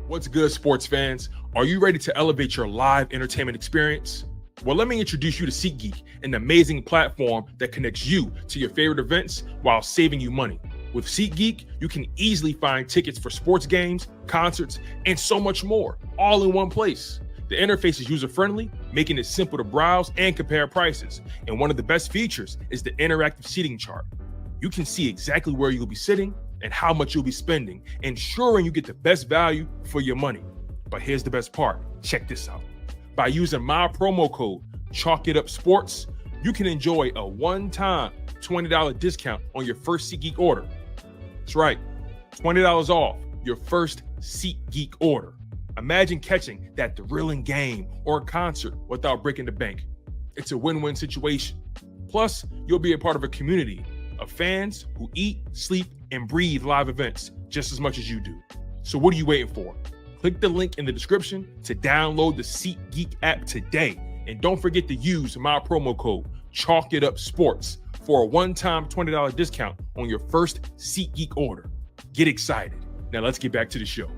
What's good, sports fans? Are you ready to elevate your live entertainment experience? Well, let me introduce you to SeatGeek, an amazing platform that connects you to your favorite events while saving you money. With SeatGeek, you can easily find tickets for sports games, concerts, and so much more, all in one place. The interface is user-friendly, making it simple to browse and compare prices. And one of the best features is the interactive seating chart. You can see exactly where you'll be sitting and how much you'll be spending, ensuring you get the best value for your money. But here's the best part. Check this out. By using my promo code, ChalkItUpSports, you can enjoy a one-time $20 discount on your first SeatGeek order. That's right, $20 off your first SeatGeek order. Imagine catching that thrilling game or concert without breaking the bank. It's a win-win situation. Plus, you'll be a part of a community of fans who eat, sleep, and breathe live events just as much as you do. So what are you waiting for? Click the link in the description to download the SeatGeek app today. And don't forget to use my promo code ChalkItUpSports for a one-time $20 discount on your first SeatGeek order. Get excited. Now let's get back to the show.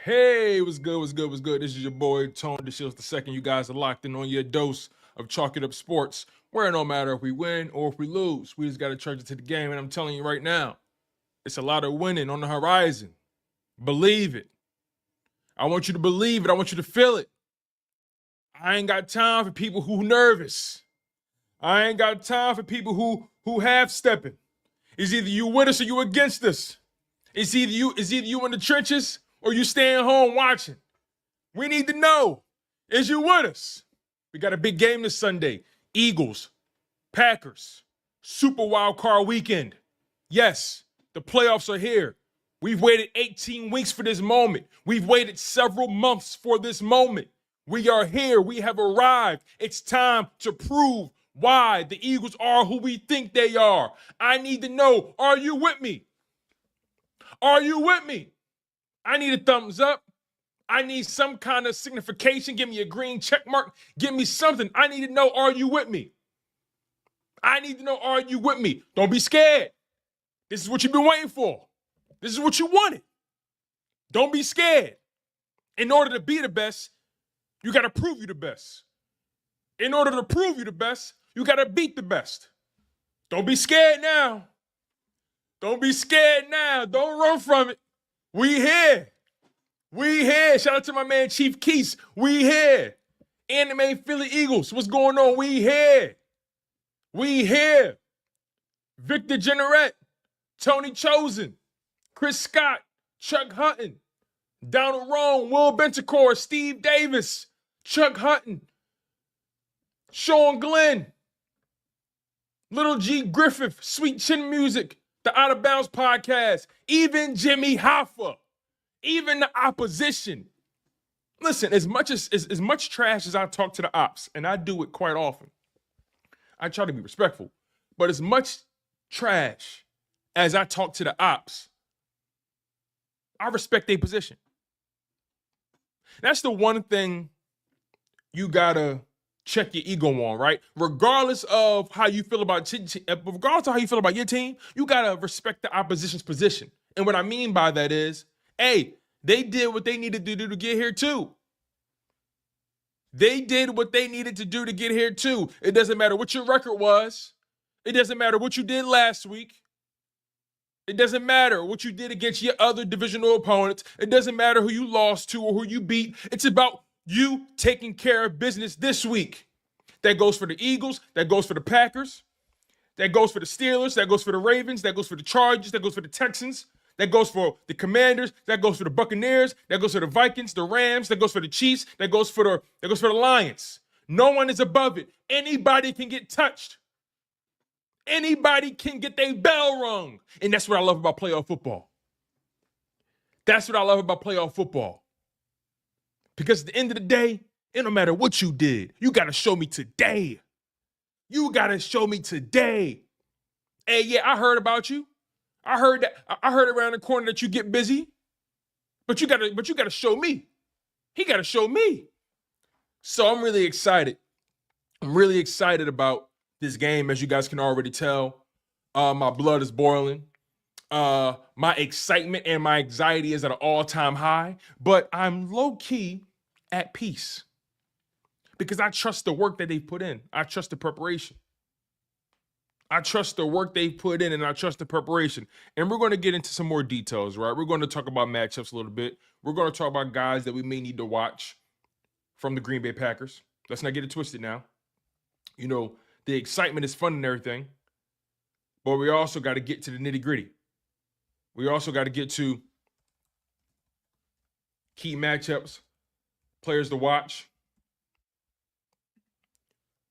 Hey, what's good? This is your boy, Tone DeShields II. You guys are locked in on your dose of Chalk It Up Sports, where no matter if we win or if we lose, we just got to charge it to the game. And I'm telling you right now, it's a lot of winning on the horizon. Believe it. I want you to believe it. I want you to feel it. I ain't got time for people who nervous. I ain't got time for people who half-stepping. It's either you with us or you against us. It's either you in the trenches or you staying home watching. We need to know, is you with us? We got a big game this Sunday. Eagles, Packers, Super Wild Card Weekend. Yes, the playoffs are here. We've waited 18 weeks for this moment. We've waited several months for this moment. We are here. We have arrived. It's time to prove why the Eagles are who we think they are. I need to know, are you with me? Are you with me? I need a thumbs up. I need some kind of signification. Give me a green check mark. Give me something. I need to know, are you with me? I need to know, are you with me? Don't be scared. This is what you've been waiting for. This is what you wanted. Don't be scared. In order to be the best, you got to prove you the best. In order to prove you the best, you got to beat the best. Don't be scared now. Don't be scared now. Don't run from it. We here. We here. Shout out to my man Chief Keese. We here. Anime Philly Eagles. What's going on? We here. We here. Victor Jenneret, Tony Chosen, Chris Scott, Chuck Hutton, Donald Rome, Will Bentecore, Steve Davis, Chuck Hutton, Sean Glenn, Little G Griffith, Sweet Chin Music, the Out of Bounds Podcast, even Jimmy Hoffa, even the opposition. Listen, as much trash as I talk to the ops, and I do it quite often, I try to be respectful, but as much trash as I talk to the ops, I respect their position. That's the one thing you gotta check your ego on, right? Regardless of how you feel about your team, you gotta respect the opposition's position. And what I mean by that is, hey, they did what they needed to do to get here too. They did what they needed to do to get here too. It doesn't matter what your record was. It doesn't matter what you did last week. It doesn't matter what you did against your other divisional opponents. It doesn't matter who you lost to or who you beat. It's about you taking care of business this week. That goes for the Eagles. That goes for the Packers. That goes for the Steelers. That goes for the Ravens. That goes for the Chargers. That goes for the Texans. That goes for the Commanders. That goes for the Buccaneers. That goes for the Vikings, the Rams. That goes for the Chiefs. That goes for the Lions. No one is above it. Anybody can get touched. Anybody can get their bell rung. And that's what I love about playoff football. That's what I love about playoff football. Because at the end of the day, it don't matter what you did. You got to show me today. You got to show me today. Hey, yeah, I heard about you. I heard around the corner that you get busy. But you got to show me. He got to show me. So I'm really excited. I'm really excited about this game, as you guys can already tell. My blood is boiling. My excitement and my anxiety is at an all-time high, but I'm low-key at peace because I trust the work that they've put in. I trust the preparation. I trust the work they've put in, and I trust the preparation. And we're going to get into some more details, right? We're going to talk about matchups a little bit. We're going to talk about guys that we may need to watch from the Green Bay Packers. Let's not get it twisted now. You know, the excitement is fun and everything, but we also got to get to the nitty-gritty. We also got to get to key matchups, players to watch.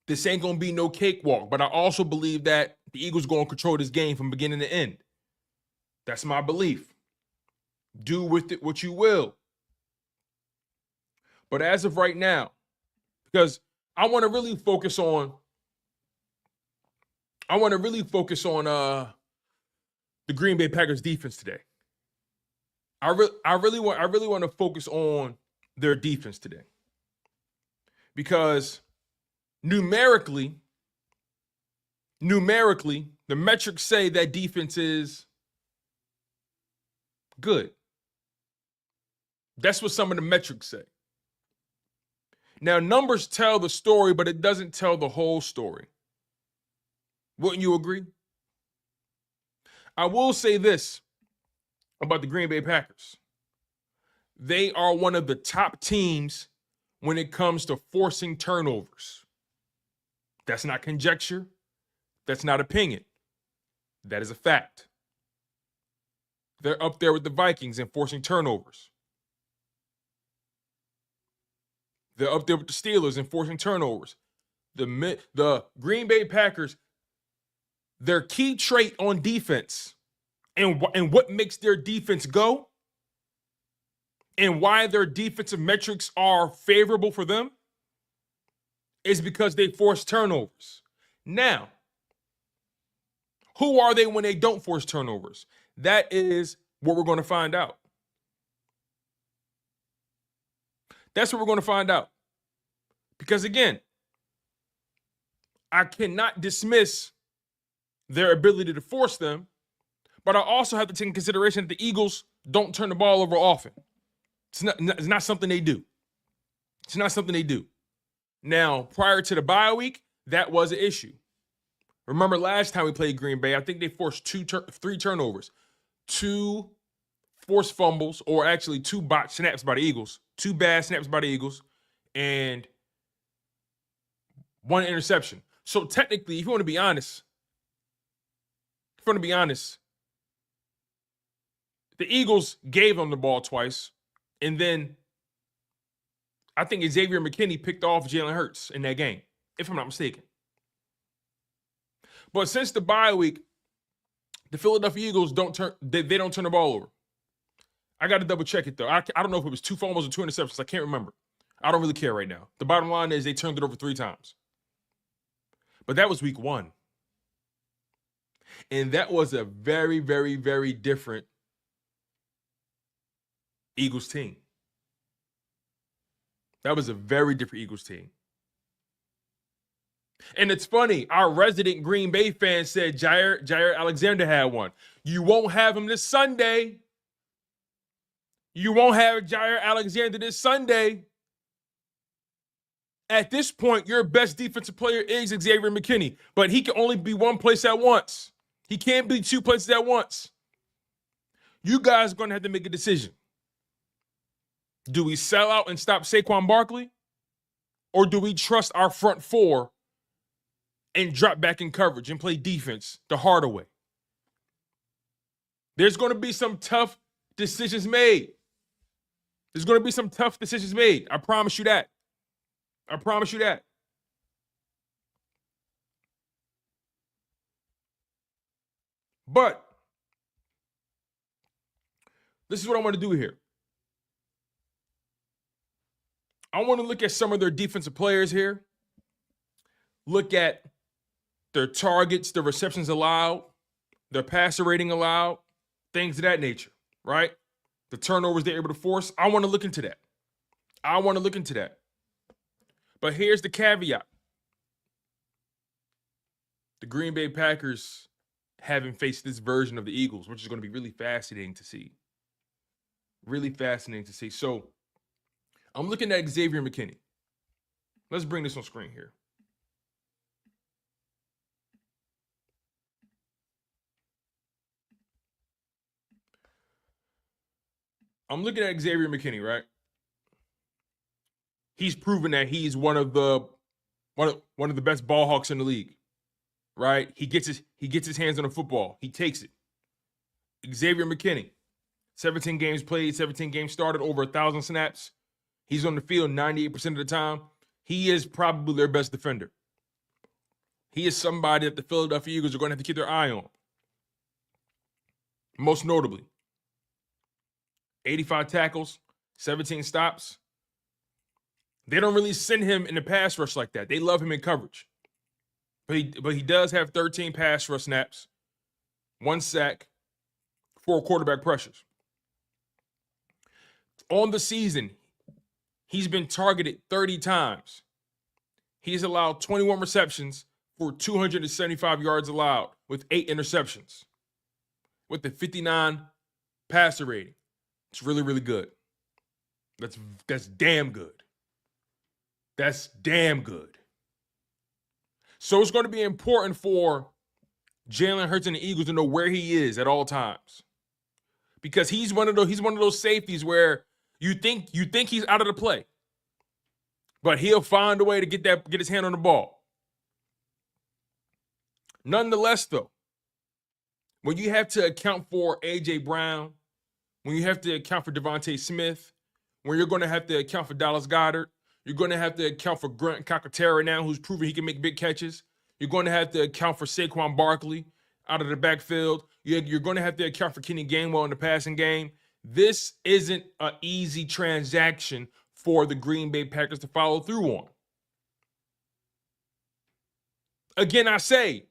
This ain't going to be no cakewalk, but I also believe that the Eagles going to control this game from beginning to end. That's my belief. Do with it what you will. But as of right now, because I want to really focus on the Green Bay Packers defense today. I really want to focus on their defense today. Because numerically, the metrics say that defense is good. That's what some of the metrics say. Now, numbers tell the story, but it doesn't tell the whole story. Wouldn't you agree? I will say this about the Green Bay Packers. They are one of the top teams when it comes to forcing turnovers. That's not conjecture. That's not opinion. That is a fact. They're up there with the Vikings in forcing turnovers. They're up there with the Steelers in forcing turnovers. The Green Bay Packers, their key trait on defense and what makes their defense go and why their defensive metrics are favorable for them is because they force turnovers. Now, who are they when they don't force turnovers? That is what we're going to find out. That's what we're going to find out. Because again, I cannot dismiss their ability to force them, but I also have to take in consideration that the Eagles don't turn the ball over often. It's not something they do. It's not something they do. Now, prior to the bye week, that was an issue. Remember last time we played Green Bay, I think they forced three turnovers, 2 forced fumbles, or actually 2 botched snaps by the Eagles, 2 bad snaps by the Eagles, and 1 interception. So technically, if you want to be honest, the Eagles gave them the ball twice, and then I think Xavier McKinney picked off Jalen Hurts in that game, if I'm not mistaken. But since the bye week, the Philadelphia Eagles don't turn the ball over. I got to double check it though. I don't know if it was 2 fumbles or 2 interceptions. I can't remember. I don't really care right now. The bottom line is they turned it over 3 times. But that was week 1. And that was a very, very, very different Eagles team. That was a very different Eagles team. And it's funny, our resident Green Bay fan said Jair Alexander had one. You won't have him this Sunday. You won't have Jair Alexander this Sunday. At this point, your best defensive player is Xavier McKinney, but he can only be one place at once. He can't be 2 places at once. You guys are going to have to make a decision. Do we sell out and stop Saquon Barkley? Or do we trust our front four and drop back in coverage and play defense the harder way? There's going to be some tough decisions made. There's going to be some tough decisions made. I promise you that. I promise you that. But this is what I want to do here. I want to look at some of their defensive players here. Look at their targets, their receptions allowed, their passer rating allowed, things of that nature, right? The turnovers they're able to force. I want to look into that. But here's the caveat. The Green Bay Packers haven't faced this version of the Eagles, which is going to be really fascinating to see. So I'm looking at Xavier McKinney. Let's bring this on screen here. I'm looking at Xavier McKinney, right? He's proven that he's one of the best ball hawks in the league, right? He gets his hands on the football. He takes it. Xavier McKinney, 17 games played, 17 games started, over 1,000 snaps. He's on the field 98% of the time. He is probably their best defender. He is somebody that the Philadelphia Eagles are going to have to keep their eye on. Most notably, 85 tackles, 17 stops. They don't really send him in the pass rush like that. They love him in coverage. But he does have 13 pass rush snaps, 1 sack, 4 quarterback pressures. On the season, he's been targeted 30 times. He's allowed 21 receptions for 275 yards allowed with 8 interceptions with the 59 passer rating. It's really, really good. That's damn good. That's damn good. So it's going to be important for Jalen Hurts and the Eagles to know where he is at all times. Because he's one of those safeties where you think he's out of the play. But he'll find a way to get his hand on the ball. Nonetheless, though, when you have to account for A.J. Brown, when you have to account for Devontae Smith, when you're going to have to account for Dallas Goedert, you're going to have to account for Grant Calcaterra now, who's proven he can make big catches. You're going to have to account for Saquon Barkley out of the backfield. You're going to have to account for Kenny Gainwell in the passing game. This isn't an easy transaction for the Green Bay Packers to follow through on. Again, I say,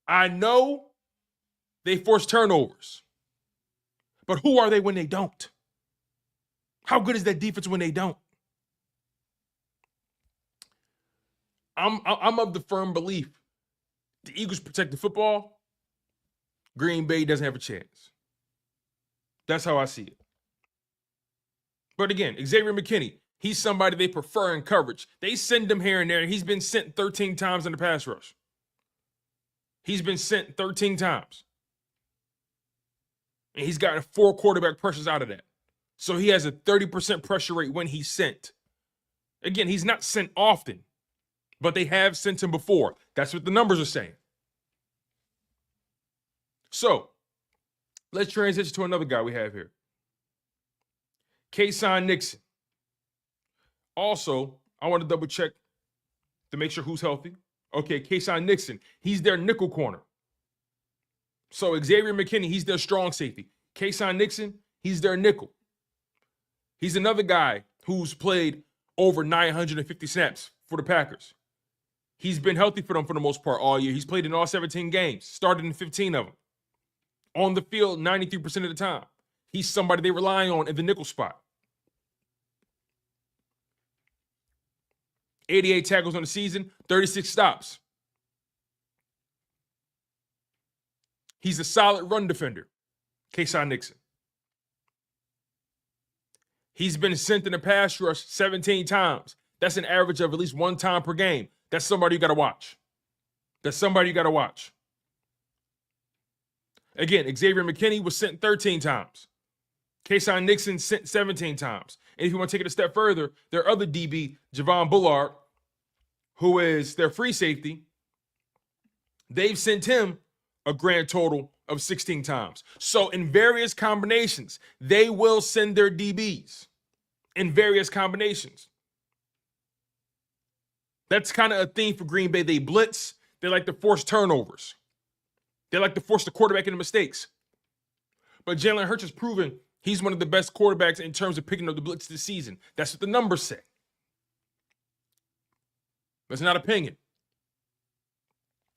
I know they force turnovers, but who are they when they don't? How good is that defense when they don't? I'm of the firm belief the Eagles protect the football, Green Bay doesn't have a chance. That's how I see it. But again, Xavier McKinney, he's somebody they prefer in coverage. They send him here and there. He's been sent 13 times in the pass rush. He's been sent 13 times. And he's gotten 4 quarterback pressures out of that. So he has a 30% pressure rate when he's sent. Again, he's not sent often, but they have sent him before. That's what the numbers are saying. So let's transition to another guy we have here. Kayson Nixon. Also, I want to double check to make sure who's healthy. Okay, Kayson Nixon, he's their nickel corner. So Xavier McKinney, he's their strong safety. Kayson Nixon, he's their nickel. He's another guy who's played over 950 snaps for the Packers. He's been healthy for them for the most part all year. He's played in all 17 games, started in 15 of them. On the field 93% of the time. He's somebody they rely on in the nickel spot. 88 tackles on the season, 36 stops. He's a solid run defender, Kayson Nixon. He's been sent in the pass rush 17 times. That's an average of at least 1 time per game. That's somebody you got to watch. Again, Xavier McKinney was sent 13 times. Kayshawn Nixon sent 17 times. And if you want to take it a step further, their other DB, Javon Bullard, who is their free safety, they've sent him a grand total of 16 times. So in various combinations, they will send their DBs in various combinations. That's kind of a theme for Green Bay. They blitz. They like to force turnovers. They like to force the quarterback into mistakes. But Jalen Hurts has proven he's one of the best quarterbacks in terms of picking up the blitz this season. That's what the numbers say. That's not opinion.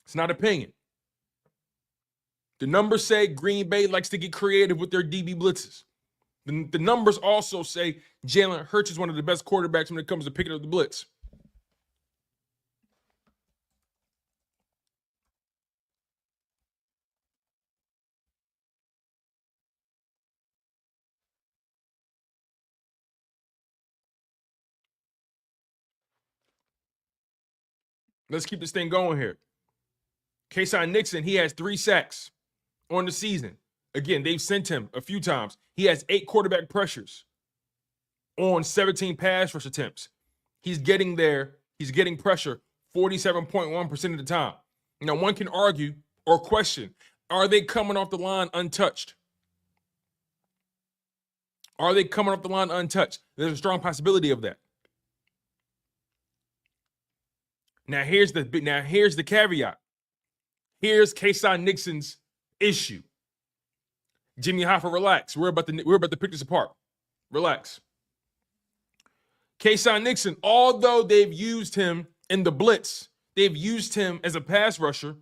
It's not opinion. The numbers say Green Bay likes to get creative with their DB blitzes. The numbers also say Jalen Hurts is one of the best quarterbacks when it comes to picking up the blitz. Let's keep this thing going here. Kayshawn Nixon, he has 3 sacks on the season. Again, they've sent him a few times. He has 8 quarterback pressures on 17 pass rush attempts. He's getting there. He's getting pressure 47.1% of the time. Now, one can argue or question, are they coming off the line untouched? Are they coming off the line untouched? There's a strong possibility of that. Now, here's the caveat. Here's Kayshawn Nixon's issue. Jimmy Hoffa, relax. We're about to pick this apart. Relax. Kayshawn Nixon, although they've used him in the blitz, they've used him as a pass rusher,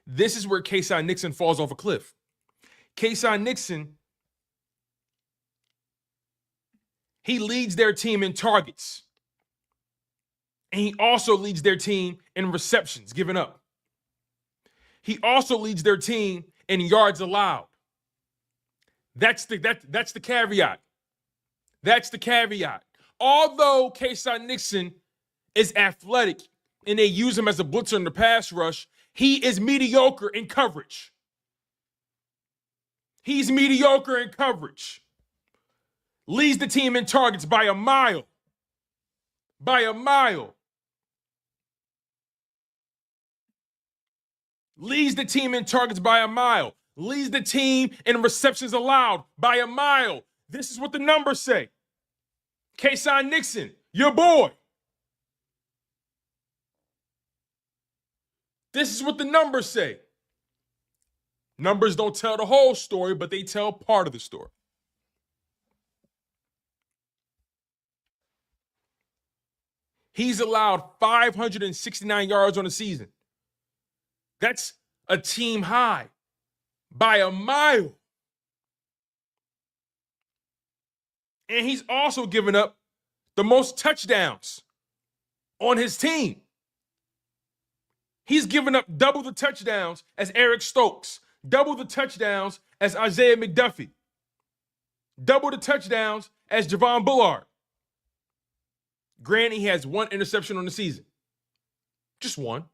this is where Kayshawn Nixon falls off a cliff. Kayshawn Nixon, he leads their team in targets. And he also leads their team in receptions given up. He also leads their team in yards allowed. That's the caveat. That's the caveat. Although Kayshawn Nixon is athletic and they use him as a blitzer in the pass rush, he is mediocre in coverage. He's mediocre in coverage. Leads the team in targets by a mile. By a mile. Leads the team in targets by a mile. Leads the team in receptions allowed by a mile. This is what the numbers say. Kayshawn Nixon, your boy. This is what the numbers say. Numbers don't tell the whole story, but they tell part of the story. He's allowed 569 yards on the season. That's a team high by a mile. And he's also given up the most touchdowns on his team. He's given up double the touchdowns as Eric Stokes, double the touchdowns as Isaiah McDuffie, double the touchdowns as Javon Bullard. Granted, he has 1 interception on the season. Just 1.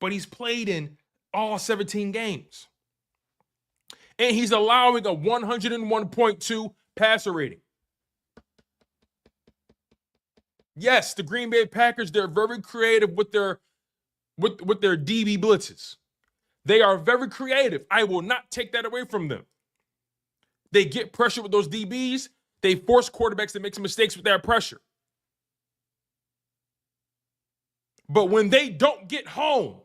But he's played in all 17 games. And he's allowing a 101.2 passer rating. Yes, the Green Bay Packers, they're very creative with their DB blitzes. They are very creative. I will not take that away from them. They get pressure with those DBs. They force quarterbacks to make some mistakes with that pressure. But when they don't get home,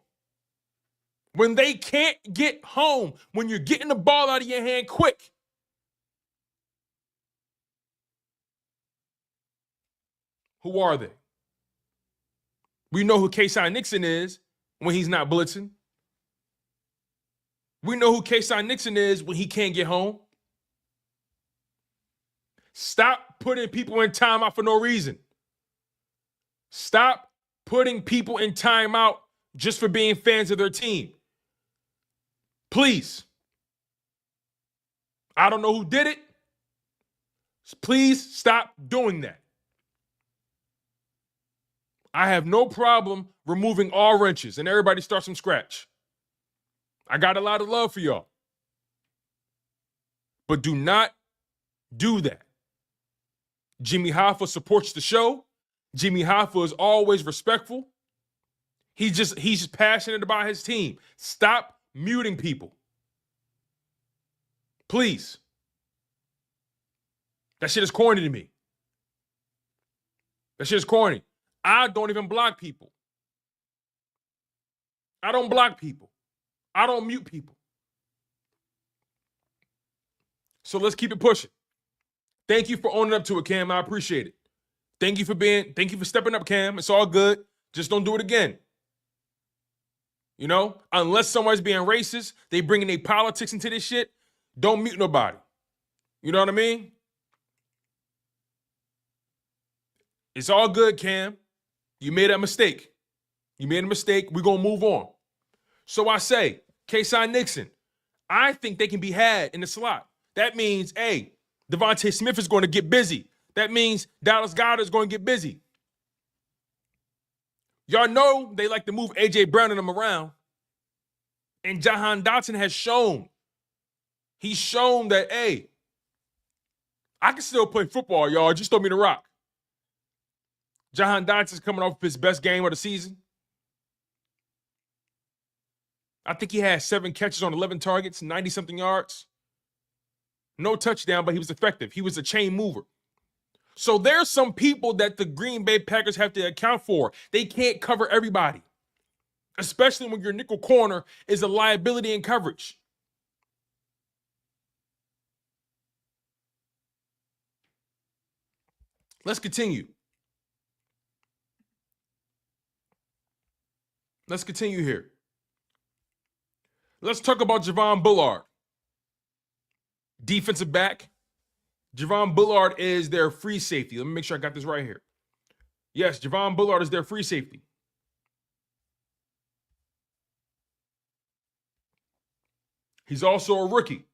when they can't get home, when you're getting the ball out of your hand quick, who are they? We know who Kayshawn Nixon is when he's not blitzing. We know who Kayshawn Nixon is when he can't get home. Stop putting people in timeout for no reason. Stop putting people in timeout just for being fans of their team. Please. I don't know who did it. Please stop doing that. I have no problem removing all wrenches and everybody starts from scratch. I got a lot of love for y'all. But do not do that. Jimmy Hoffa supports the show. Jimmy Hoffa is always respectful. He's just passionate about his team. Stop muting people. Please. That shit is corny to me. That shit is corny. I don't even block people. I don't block people. I don't mute people. So let's keep it pushing. Thank you for owning up to it, Cam. I appreciate it. Thank you for stepping up, Cam. It's all good. Just don't do it again. You know, unless somebody's being racist, they bringing their politics into this shit, don't mute nobody. You know what I mean? It's all good, Cam. You made a mistake. You made a mistake. We're going to move on. So I say, Kayshawn Nixon, I think they can be had in the slot. That means, hey, Devontae Smith is going to get busy. That means Dallas Goedert is going to get busy. Y'all know they like to move A.J. Brown and them around. And Jahan Dotson has shown. He's shown that, hey, I can still play football, y'all. Just throw me the rock. Jahan Dotson is coming off his best game of the season. I think he had 7 catches on 11 targets, 90-something yards. No touchdown, but he was effective. He was a chain mover. So there's some people that the Green Bay Packers have to account for. They can't cover everybody, especially when your nickel corner is a liability in coverage. Let's continue. Let's continue here. Let's talk about Javon Bullard. Defensive back. Javon Bullard is their free safety. Let me make sure I got this right here. Yes, Javon Bullard is their free safety. He's also a rookie.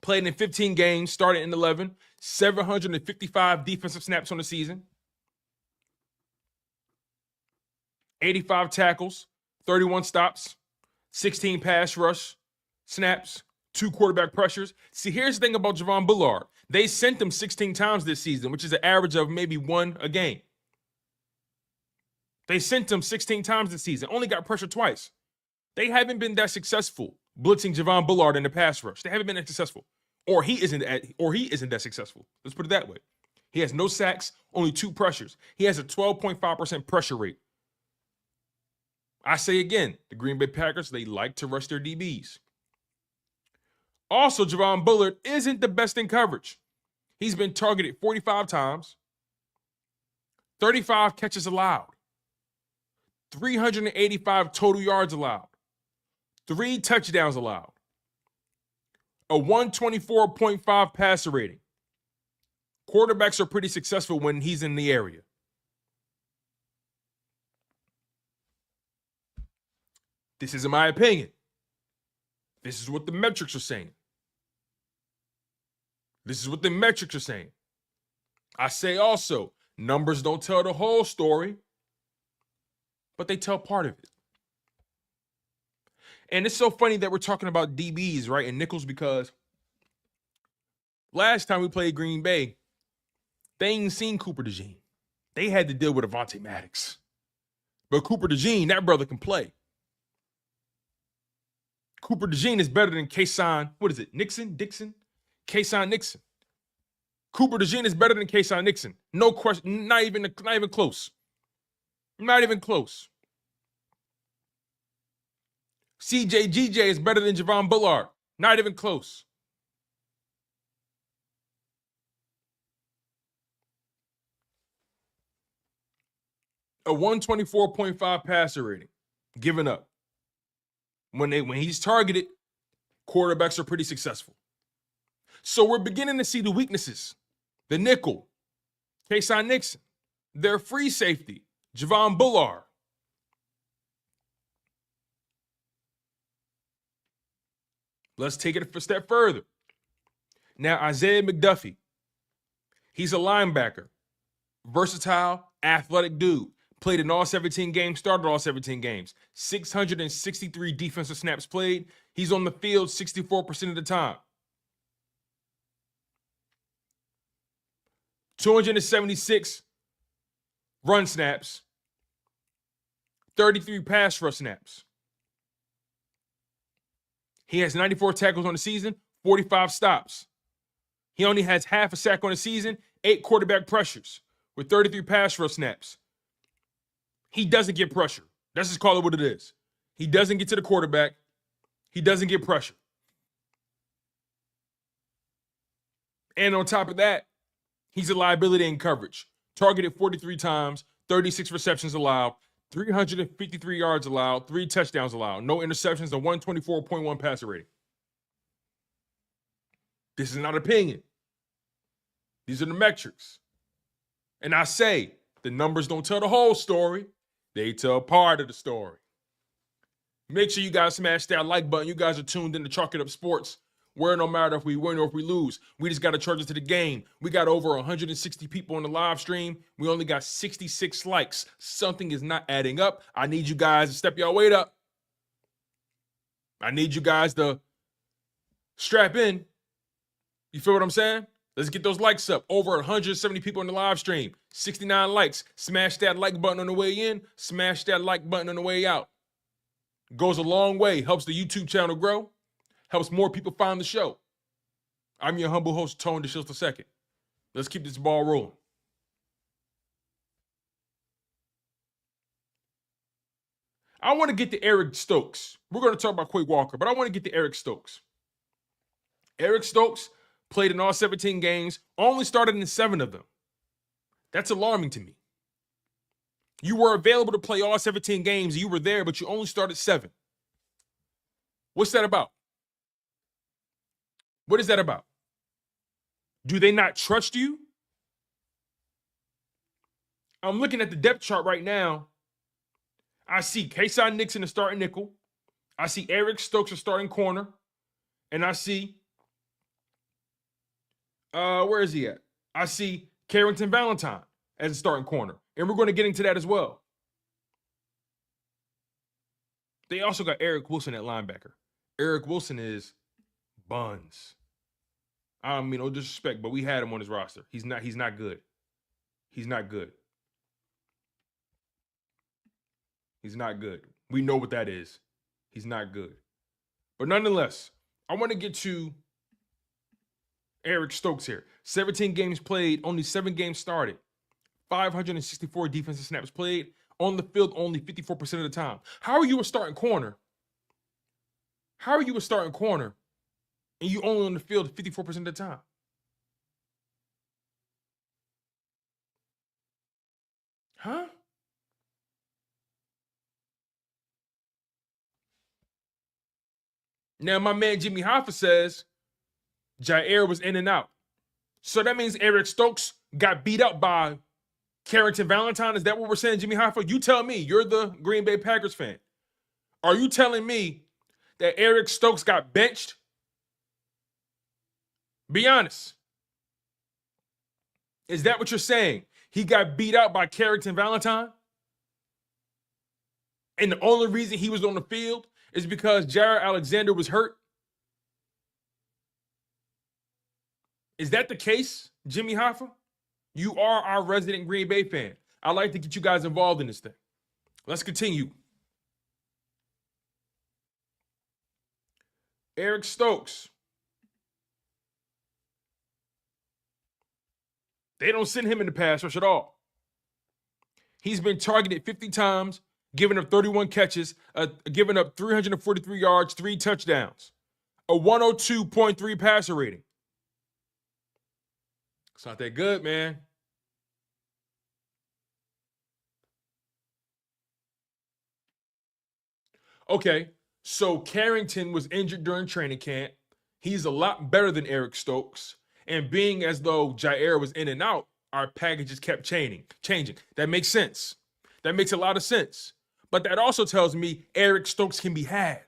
Played in 15 games, started in 11, 755 defensive snaps on the season. 85 tackles, 31 stops, 16 pass rush snaps, 2 quarterback pressures. See, here's the thing about Javon Bullard. They sent him 16 times this season, which is an average of maybe 1 a game. They sent him 16 times this season, only got pressure twice. They haven't been that successful blitzing Javon Bullard in the pass rush. They haven't been that successful. Or he isn't that successful. Let's put it that way. He has no sacks, only 2 pressures. He has a 12.5% pressure rate. I say again, the Green Bay Packers, they like to rush their DBs. Also, Javon Bullard isn't the best in coverage. He's been targeted 45 times, 35 catches allowed, 385 total yards allowed, 3 touchdowns allowed, a 124.5 passer rating. Quarterbacks are pretty successful when he's in the area. This isn't my opinion. This is what the metrics are saying. This is what the metrics are saying. I say also, numbers don't tell the whole story, but they tell part of it. And it's so funny that we're talking about DBs, right, and nickels, because last time we played Green Bay, they ain't seen Cooper DeJean. They had to deal with Avonte Maddox. But Cooper DeJean, that brother can play. Cooper DeJean is better than Kayshawn, Dixon? Kayshawn Nixon. Cooper DeJean is better than Kayshawn Nixon. No question, not even close. Not even close. CJGJ is better than Javon Bullard. Not even close. A 124.5 passer rating given up. When he's targeted, quarterbacks are pretty successful. So we're beginning to see the weaknesses. The nickel, Kayshawn Nixon, their free safety, Javon Bullard. Let's take it a step further. Now, Isaiah McDuffie, he's a linebacker, versatile, athletic dude, played in all 17 games, started all 17 games, 663 defensive snaps played. He's on the field 64% of the time. 276 run snaps, 33 pass rush snaps. He has 94 tackles on the season, 45 stops. He only has half a sack on the season, 8 quarterback pressures with 33 pass rush snaps. He doesn't get pressure. Let's just call it what it is. He doesn't get to the quarterback. He doesn't get pressure. And on top of that, he's a liability in coverage. Targeted 43 times, 36 receptions allowed, 353 yards allowed, 3 touchdowns allowed, no interceptions, a 124.1 passer rating. This is not opinion. These are the metrics. And I say, the numbers don't tell the whole story. They tell part of the story. Make sure you guys smash that like button. You guys are tuned in to Chalk It Up Sports, where no matter if we win or if we lose, we just got to charge it to the game. We got over 160 people on the live stream. We only got 66 likes. Something is not adding up. I need you guys to step your weight up. I need you guys to strap in. You feel what I'm saying? Let's get those likes up. Over 170 people in the live stream. 69 likes. Smash that like button on the way in. Smash that like button on the way out. Goes a long way. Helps the YouTube channel grow. Helps more people find the show. I'm your humble host, Tone DeShields II. Let's keep this ball rolling. I want to get to Eric Stokes. We're going to talk about Quay Walker, but I want to get to Eric Stokes. Eric Stokes played in all 17 games, only started in 7 of them. That's alarming to me. You were available to play all 17 games. You were there, but you only started 7. What's that about? What is that about? Do they not trust you? I'm looking at the depth chart right now. I see Quinyon Nixon, the starting nickel. I see Eric Stokes, the starting corner. And I see, where is he at? I see Carrington Valentine as a starting corner. And we're going to get into that as well. They also got Eric Wilson at linebacker. Eric Wilson is buns. I mean, no disrespect, but we had him on his roster. He's not good. He's not good. He's not good. We know what that is. He's not good. But nonetheless, I want to get to Eric Stokes here. 17 games played, only 7 games started. 564 defensive snaps played. On the field only 54% of the time. How are you a starting corner? How are you a starting corner and you only on the field 54% of the time? Huh? Now, my man Jimmy Hoffa says Jair was in and out. So that means Eric Stokes got beat up by Carrington Valentine. Is that what we're saying, Jimmy Hoffa? You tell me. You're the Green Bay Packers fan. Are you telling me that Eric Stokes got benched? Be honest. Is that what you're saying? He got beat out by Carrington Valentine? And the only reason he was on the field is because Jair Alexander was hurt? Is that the case, Jimmy Hoffa? You are our resident Green Bay fan. I'd like to get you guys involved in this thing. Let's continue. Eric Stokes. They don't send him in the pass rush at all. He's been targeted 50 times, giving up 31 catches, giving up 343 yards, 3 touchdowns, a 102.3 passer rating. It's not that good, man. Okay, so Carrington was injured during training camp. He's a lot better than Eric Stokes. And being as though Jair was in and out, our packages kept changing. That makes sense. That makes a lot of sense. But that also tells me Eric Stokes can be had.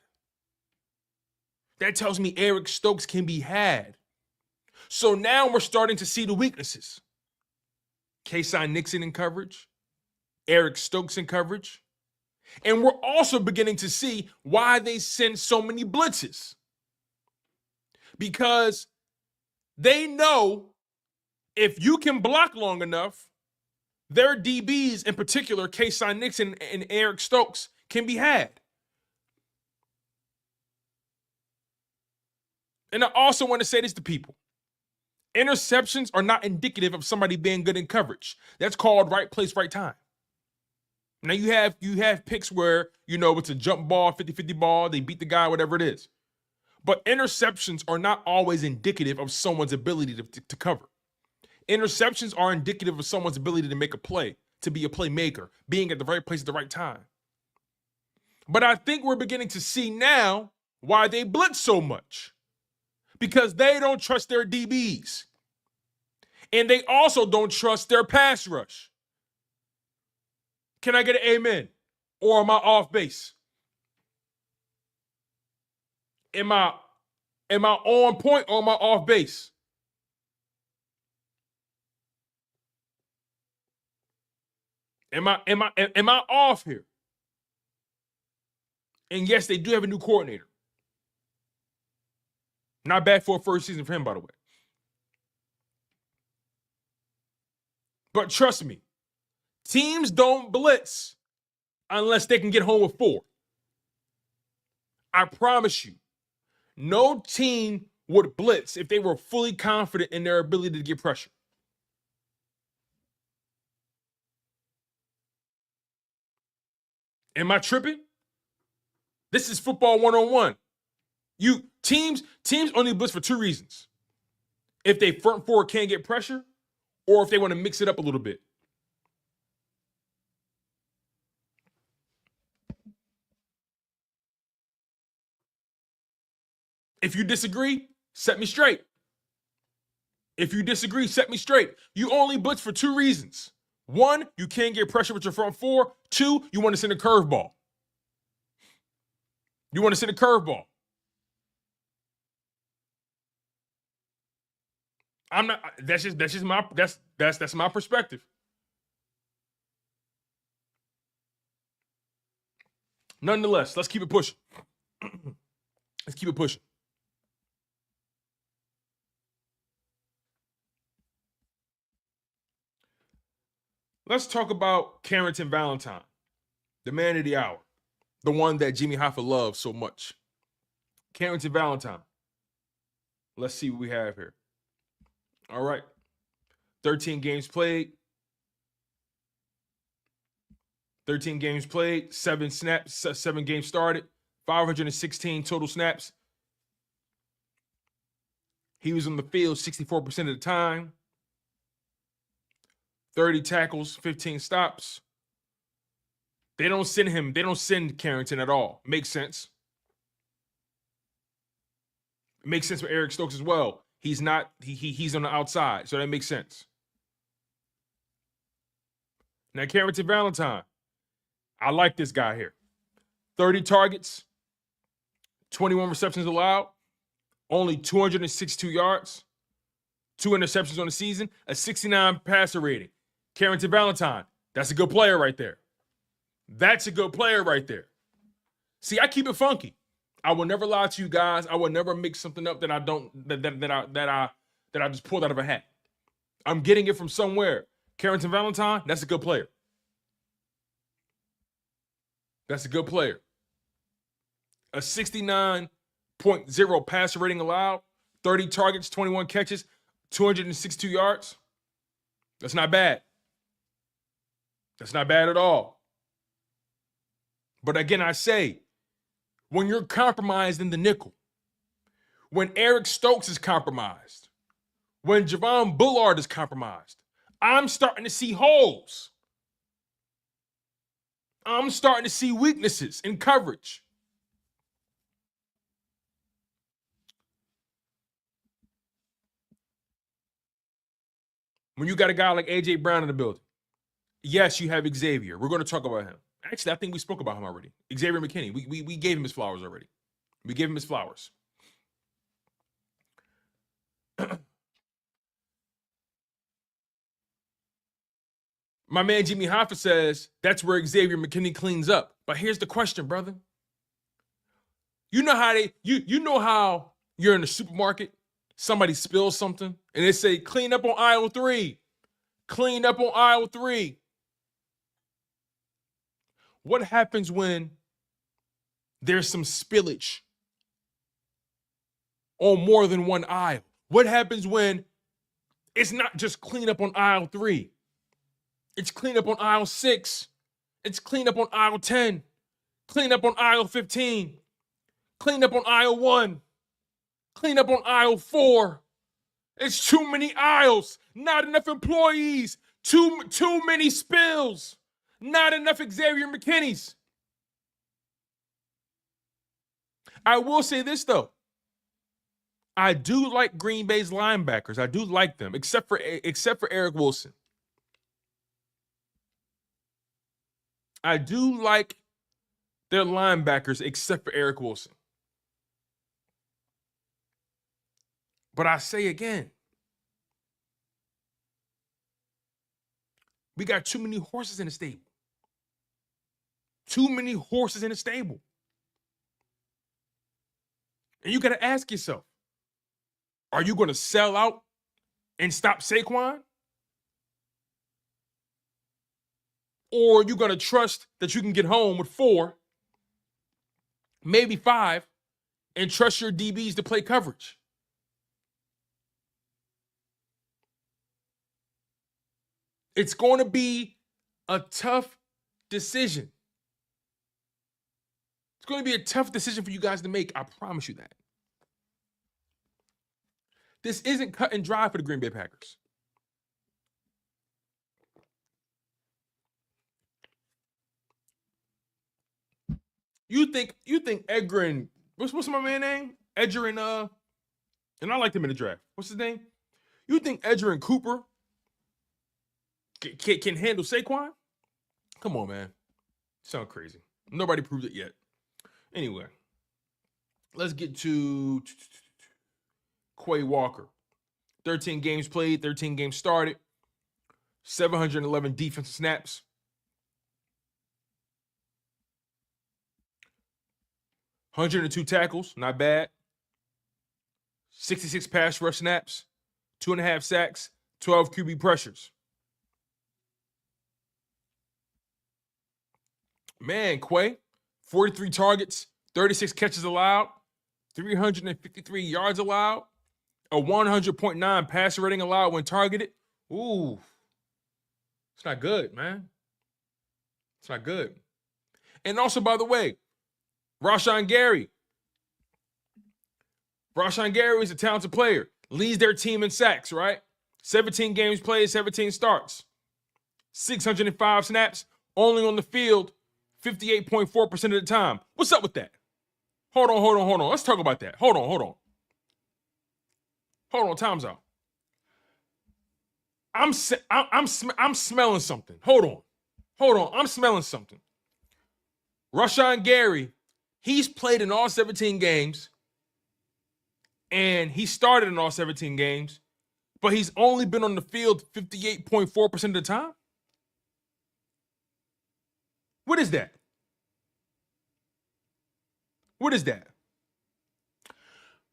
That tells me Eric Stokes can be had. So now we're starting to see the weaknesses. Quinyon Nixon in coverage. Eric Stokes in coverage. And we're also beginning to see why they send so many blitzes. Because they know if you can block long enough, their DBs, in particular, Kayshawn Nixon and Eric Stokes, can be had. And I also want to say this to people. Interceptions are not indicative of somebody being good in coverage. That's called right place, right time. Now you have picks where, it's a jump ball, 50-50 ball, they beat the guy, whatever it is. But interceptions are not always indicative of someone's ability to cover. Interceptions are indicative of someone's ability to make a play, to be a playmaker, being at the right place at the right time. But I think we're beginning to see now why they blitz so much. Because they don't trust their DBs. And they also don't trust their pass rush. Can I get an amen? Or am I off base? Am I on point or am I off base? Am I off here? And yes, they do have a new coordinator. Not bad for a first season for him, by the way. But trust me, teams don't blitz unless they can get home with 4. I promise you, no team would blitz if they were fully confident in their ability to get pressure. Am I tripping? This is football 101. Teams only blitz for 2 reasons. If they front 4 can't get pressure, or if they want to mix it up a little bit. If you disagree, set me straight. If you disagree, set me straight. You only blitz for 2 reasons. 1, you can't get pressure with your front 4. 2, you want to send a curveball. You want to send a curveball. I'm not. That's just my perspective. Nonetheless, let's keep it pushing. Let's keep it pushing. Let's talk about Carrington Valentine, the man of the hour, the one that Jimmy Hoffa loves so much. Carrington Valentine. Let's see what we have here. All right. 13 games played. 13 games played, 7 snaps, 7 games started, 516 total snaps. He was on the field 64% of the time. 30 tackles, 15 stops. They don't send Carrington at all. Makes sense. It makes sense for Eric Stokes as well. He's on the outside, so that makes sense. Now, Carrington Valentine. I like this guy here. 30 targets, 21 receptions allowed, only 262 yards, 2 interceptions on the season, a 69 passer rating. Carrington Valentine, that's a good player right there. That's a good player right there. See, I keep it funky. I will never lie to you guys. I will never make something up that I just pulled out of a hat. I'm getting it from somewhere. Carrington Valentine, that's a good player. That's a good player. A 69.0 passer rating allowed, 30 targets, 21 catches, 262 yards. That's not bad. That's not bad at all. But again, I say, when you're compromised in the nickel, when Eric Stokes is compromised, when Javon Bullard is compromised, I'm starting to see holes. I'm starting to see weaknesses in coverage. When you got a guy like A.J. Brown in the building, yes, you have Xavier. We're going to talk about him. Actually, I think we spoke about him already. Xavier McKinney. We gave him his flowers already. We gave him his flowers. My man Jimmy Hoffa says that's where Xavier McKinney cleans up. But here's the question, brother. You know how you're in the supermarket, somebody spills something, and they say, clean up on aisle 3. Clean up on aisle 3. What happens when there's some spillage on more than one aisle? What happens when it's not just clean up on aisle 3? It's clean up on aisle 6. It's clean up on aisle 10. Clean up on aisle 15. Clean up on aisle 1. Clean up on aisle 4. It's too many aisles. Not enough employees. Too many spills. Not enough Xavier McKinneys. I will say this, though. I do like Green Bay's linebackers. I do like them, except for Eric Wilson. I do like their linebackers, except for Eric Wilson. But I say again, we got too many horses in the stable. Too many horses in the stable. And you got to ask yourself, are you going to sell out and stop Saquon? Or are you going to trust that you can get home with 4, maybe 5, and trust your DBs to play coverage? It's going to be a tough decision. It's going to be a tough decision for you guys to make. I promise you that. This isn't cut and dry for the Green Bay Packers. You think Edgar and what's my man's name? Edgar and I liked him in the draft. What's his name? You think Edgar and Cooper can handle Saquon? Come on, man. Sound crazy. Nobody proved it yet. Anyway, let's get to Quay Walker. 13 games played, 13 games started, 711 defensive snaps. 102 tackles, not bad. 66 pass rush snaps, 2.5 sacks, 12 QB pressures. Man, Quay, 43 targets, 36 catches allowed, 353 yards allowed, a 100.9 passer rating allowed when targeted. Ooh, it's not good, man. It's not good. And also, by the way, Rashawn Gary. Rashawn Gary is a talented player. Leads their team in sacks, right? 17 games played, 17 starts. 605 snaps, only on the field 58.4% of the time. What's up with that? Hold on. Let's talk about that. Hold on. Time's out. I'm smelling something. Hold on. I'm smelling something. Rashawn Gary, he's played in all 17 games, and he started in all 17 games, but he's only been on the field 58.4% of the time? What is that? What is that?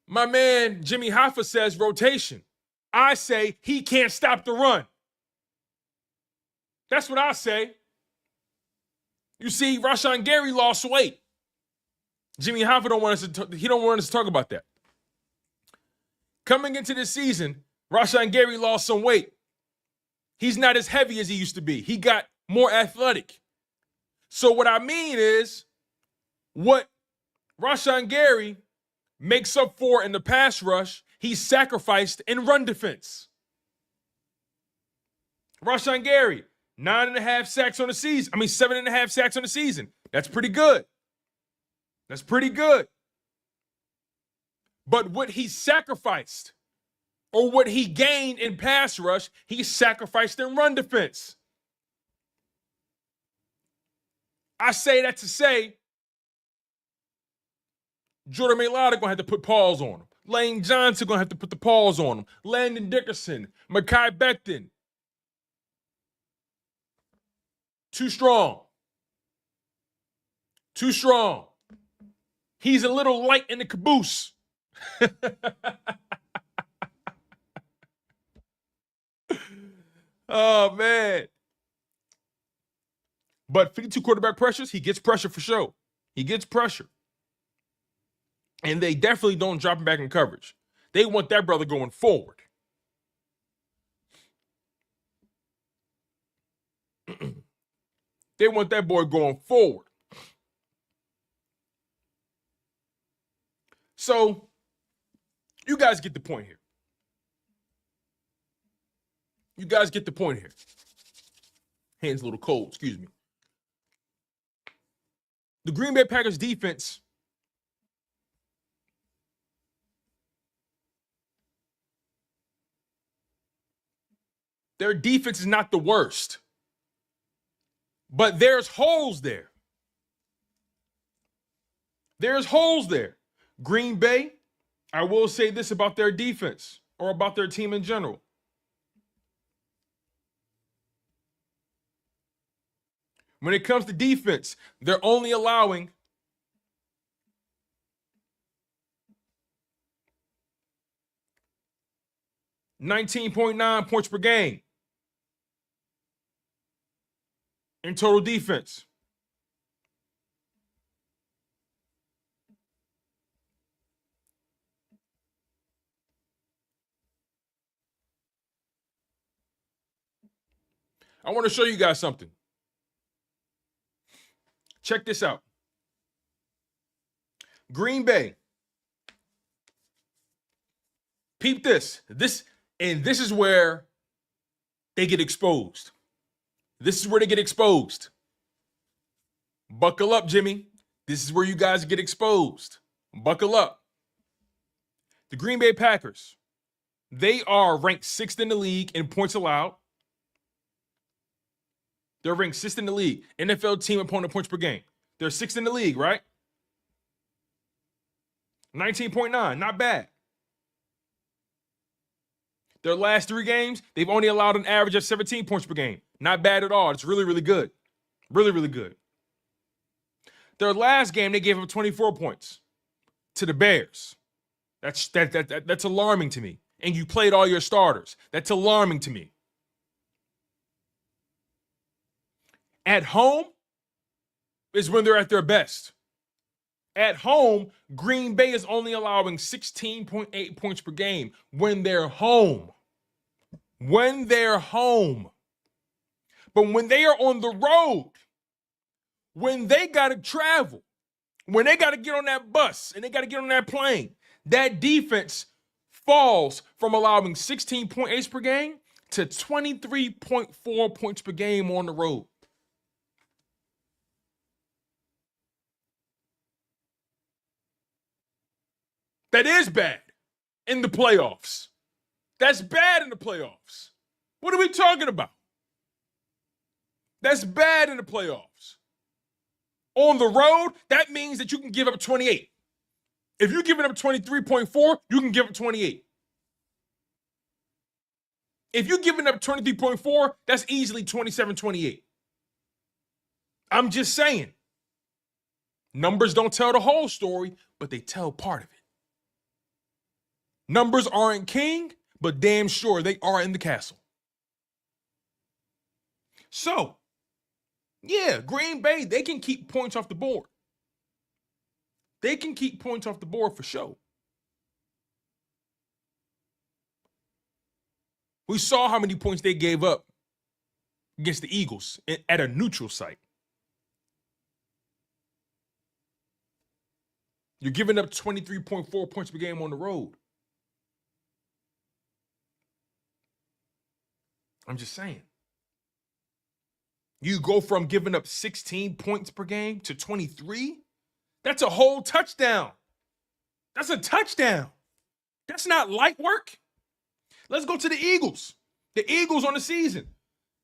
My man Jimmy Hoffa says rotation. I say he can't stop the run. That's what I say. You see, Rashawn Gary lost weight. Jimmy Hoffa don't want us to talk about that. Coming into this season, Rashawn Gary lost some weight. He's not as heavy as he used to be. He got more athletic. So what I mean is, what Rashawn Gary makes up for in the pass rush, he sacrificed in run defense. Rashawn Gary, 9.5 sacks on the season. 7.5 sacks on the season. That's pretty good. But what he sacrificed, or what he gained in pass rush, he sacrificed in run defense. I say that to say Jordan Mailata going to have to put paws on him. Lane Johnson going to have to put the paws on him. Landon Dickerson, Mekhi Becton. Too strong. Too strong. He's a little light in the caboose. Oh, man. But 52 quarterback pressures, he gets pressure for sure. He gets pressure. And they definitely don't drop him back in coverage. They want that brother going forward. They want that boy going forward. So, you guys get the point here. You guys get the point here. Hand's a little cold, excuse me. The Green Bay Packers defense their defense is not the worst. But there's holes there. There's holes there. Green Bay, I will say this about their defense or about their team in general. When it comes to defense, they're only allowing 19.9 points per game in total defense. I want to show you guys something. Check this out. Green Bay. Peep this. This is where they get exposed. This is where they get exposed. Buckle up, Jimmy. This is where you guys get exposed. Buckle up. The Green Bay Packers, they are ranked 6th in the league in points allowed. They're ranked 6th in the league. NFL team opponent points per game. They're 6th in the league, right? 19.9, not bad. Their last 3 games, they've only allowed an average of 17 points per game. Not bad at all. It's really, really good. Really, really good. Their last game, they gave up 24 points to the Bears. That's alarming to me. And you played all your starters. That's alarming to me. At home is when they're at their best. At home, Green Bay is only allowing 16.8 points per game when they're home. When they're home. But when they are on the road, when they got to travel, when they got to get on that bus and they got to get on that plane, that defense falls from allowing 16.8 per game to 23.4 points per game on the road. That is bad in the playoffs. That's bad in the playoffs. What are we talking about? That's bad in the playoffs. On the road, that means that you can give up 28. If you're giving up 23.4, you can give up 28. If you're giving up 23.4, that's easily 27-28. I'm just saying. Numbers don't tell the whole story, but they tell part of it. Numbers aren't king, but damn sure they are in the castle. So, yeah, Green Bay, they can keep points off the board. They can keep points off the board for sure. We saw how many points they gave up against the Eagles at a neutral site. You're giving up 23.4 points per game on the road. I'm just saying. You go from giving up 16 points per game to 23? That's a whole touchdown. That's a touchdown. That's not light work. Let's go to the Eagles. The Eagles on the season.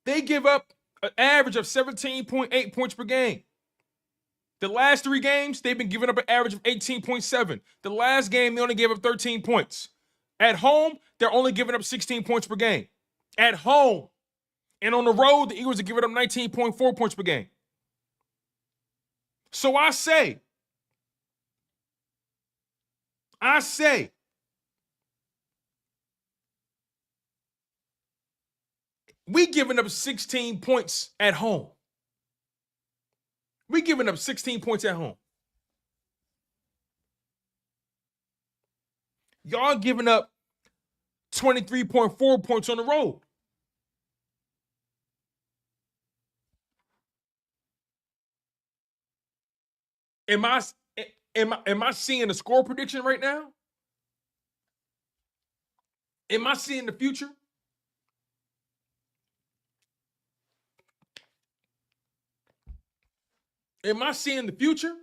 They give up an average of 17.8 points per game. The last 3 games, they've been giving up an average of 18.7. The last game, they only gave up 13 points. At home, they're only giving up 16 points per game. At home. And on the road, the Eagles are giving up 19.4 points per game. So I say, we giving up 16 points at home. We giving up 16 points at home. Y'all giving up 23.4 points on the road. Am I seeing a score prediction right now? Am I seeing the future? Am I seeing the future?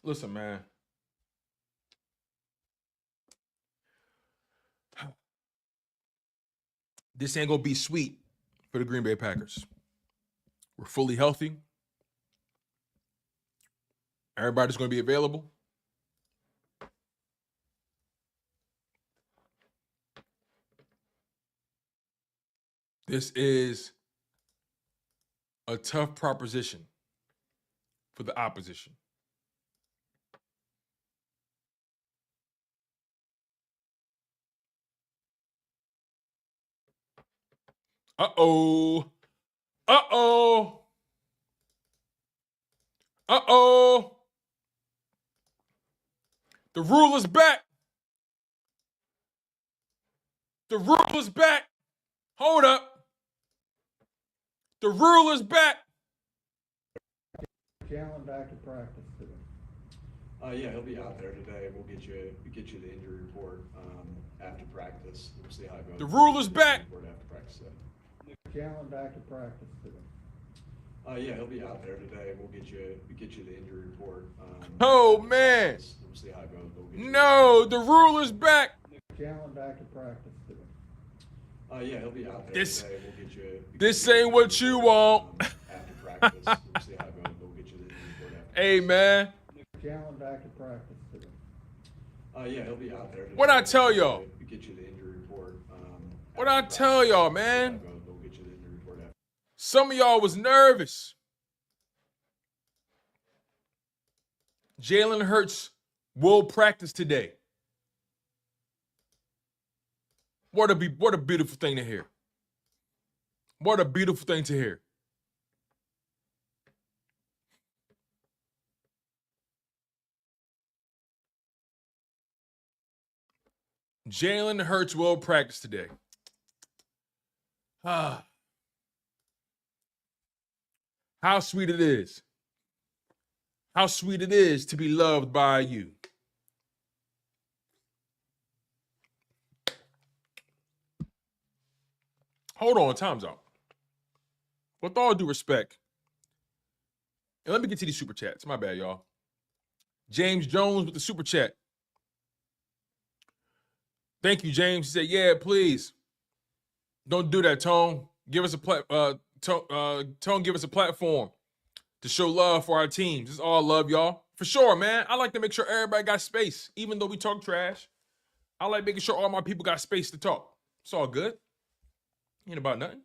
Listen, man. This ain't gonna be sweet for the Green Bay Packers. We're fully healthy. Everybody's gonna be available. This is a tough proposition for the opposition. Uh-oh. Uh-oh. Uh-oh. The ruler's back. The ruler's back. Hold up. The ruler's back. Jalen back to practice today. Yeah, he'll be out there today. We'll get you the injury report after practice. We'll see how it goes. The ruler's back. After practice today. Jalen back to practice today. Yeah, he'll be out there today. We'll get you the injury report. Oh man. We'll see how it goes. No, the ruler's back. Jalen back to practice today. Yeah, he'll be out there today. We'll get you. This ain't what you want. After practice, we'll see how it goes. We'll get you the injury report after. Hey man. Jalen back to practice today. Yeah, he'll be out there today. What'd I tell y'all? We'll get you the injury report. What'd I tell y'all, man? We'll get you the injury report after. Some of y'all was nervous. Jalen Hurts will practice today. What a beautiful thing to hear. What a beautiful thing to hear. Jalen Hurts will practice today. How sweet it is. How sweet it is to be loved by you. Hold on, time's out. With all due respect, and let me get to these super chats. My bad, y'all. James Jones with the super chat. Thank you, James. He said, "Yeah, please, don't do that, Tone. Give us a Tone. Give us a platform to show love for our teams. It's all love, y'all. For sure, man. I like to make sure everybody got space, even though we talk trash. I like making sure all my people got space to talk. It's all good. Ain't about nothing.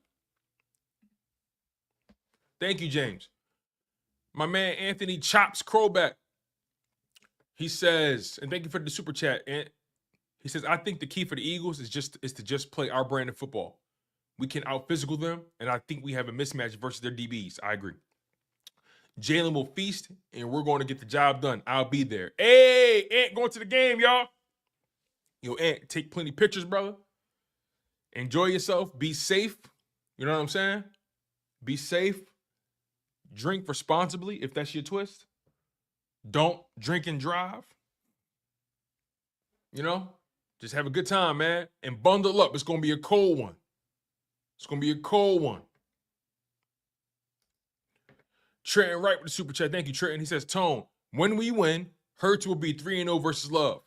Thank you, James. My man Anthony Chops Crowback. He says, and thank you for the super chat. And he says, I think the key for the Eagles is to just play our brand of football. We can out-physical them, and I think we have a mismatch versus their DBs. I agree. Jalen will feast, and we're going to get the job done. I'll be there. Hey, Ant going to the game, y'all. Yo, Ant, take plenty of pictures, brother. Enjoy yourself. Be safe. You know what I'm saying? Be safe. Drink responsibly if that's your twist. Don't drink and drive. You know? Just have a good time, man. And bundle up. It's going to be a cold one. It's going to be a cold one. Trenton Wright with the super chat. Thank you, Trenton. He says, Tone, when we win, Hurts will be 3-0 versus Love.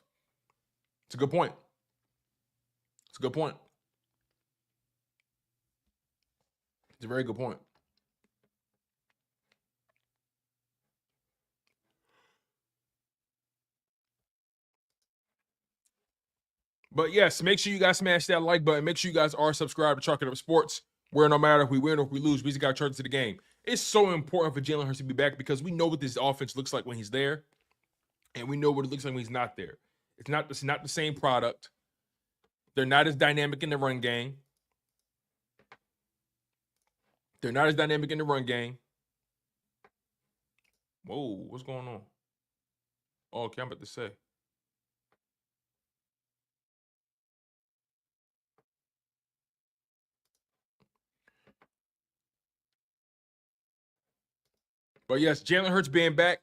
It's a good point. It's a good point. It's a very good point. But yes, make sure you guys smash that like button. Make sure you guys are subscribed to Chalk It Up Sports, where no matter if we win or if we lose, we just got to charge it to the game. It's so important for Jalen Hurts to be back because we know what this offense looks like when he's there, and we know what it looks like when he's not there. It's not the same product. They're not as dynamic in the run game. Whoa, what's going on? Oh, okay, I'm about to say. But yes, Jalen Hurts being back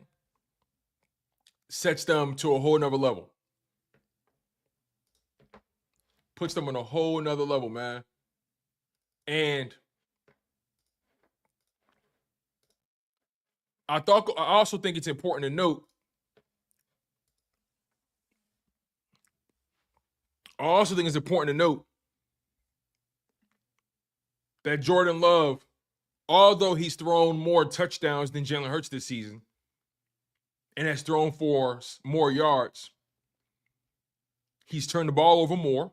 sets them to a whole nother level. Puts them on a whole nother level, man. And I also think it's important to note. That Jordan Love, although he's thrown more touchdowns than Jalen Hurts this season and has thrown for more yards, he's turned the ball over more,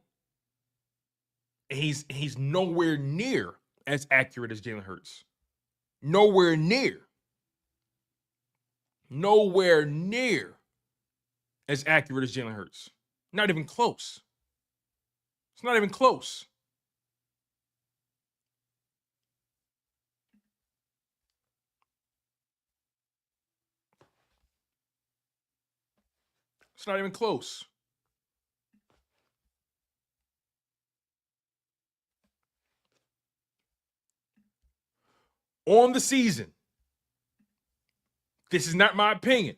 and he's nowhere near as accurate as Jalen Hurts. Nowhere near as accurate as Jalen Hurts. Not even close. It's not even close. It's not even close. On the season, this is not my opinion.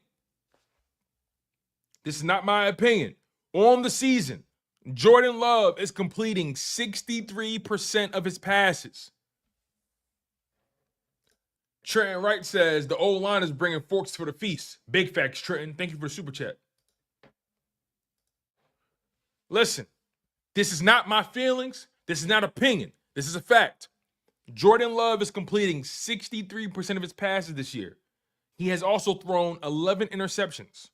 On the season, Jordan Love is completing 63% of his passes. Trenton Wright says the old line is bringing forks for the feast. Big facts, Trenton. Thank you for the super chat. Listen, this is not my feelings. This is not opinion. This is a fact. Jordan Love is completing 63% of his passes this year. He has also thrown 11 interceptions.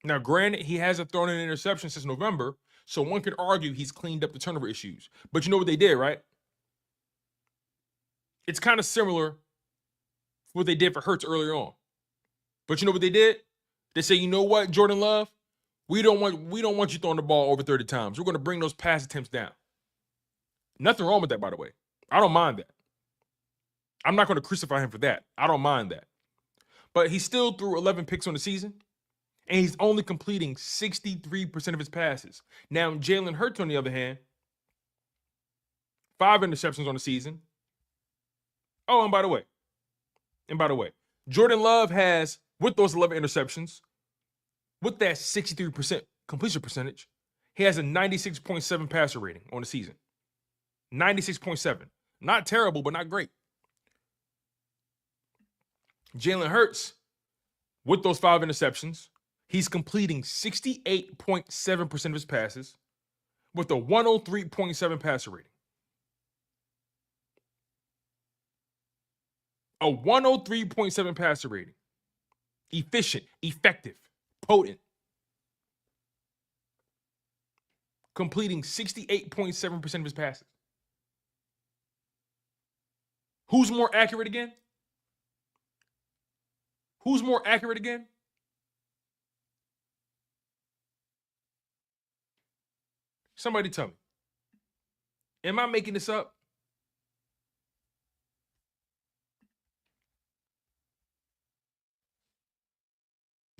Now, granted, he hasn't thrown an interception since November, so one could argue he's cleaned up the turnover issues. But you know what they did, right? It's kind of similar to what they did for Hurts earlier on. But you know what they did? They say, you know what, Jordan Love? We don't want you throwing the ball over 30 times. We're going to bring those pass attempts down. Nothing wrong with that, by the way. I don't mind that. I'm not going to crucify him for that. I don't mind that. But he still threw 11 picks on the season, and he's only completing 63% of his passes. Now, Jalen Hurts, on the other hand, 5 interceptions on the season. Oh, and by the way, Jordan Love has, with those 11 interceptions, with that 63% completion percentage, he has a 96.7 passer rating on the season. 96.7. Not terrible, but not great. Jalen Hurts, with those 5 interceptions, he's completing 68.7% of his passes with a 103.7 passer rating. A 103.7 passer rating. Efficient, effective, potent. Completing 68.7% of his passes. Who's more accurate again? Somebody tell me. Am I making this up?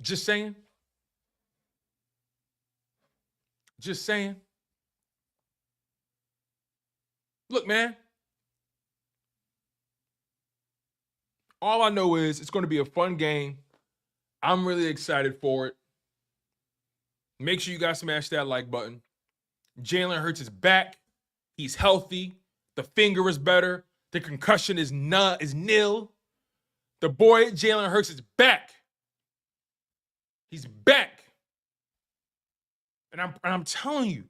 Just saying. Look, man. All I know is it's going to be a fun game. I'm really excited for it. Make sure you guys smash that like button. Jalen Hurts is back. He's healthy. The finger is better. The concussion is nil. The boy Jalen Hurts is back. He's back. And I'm telling you,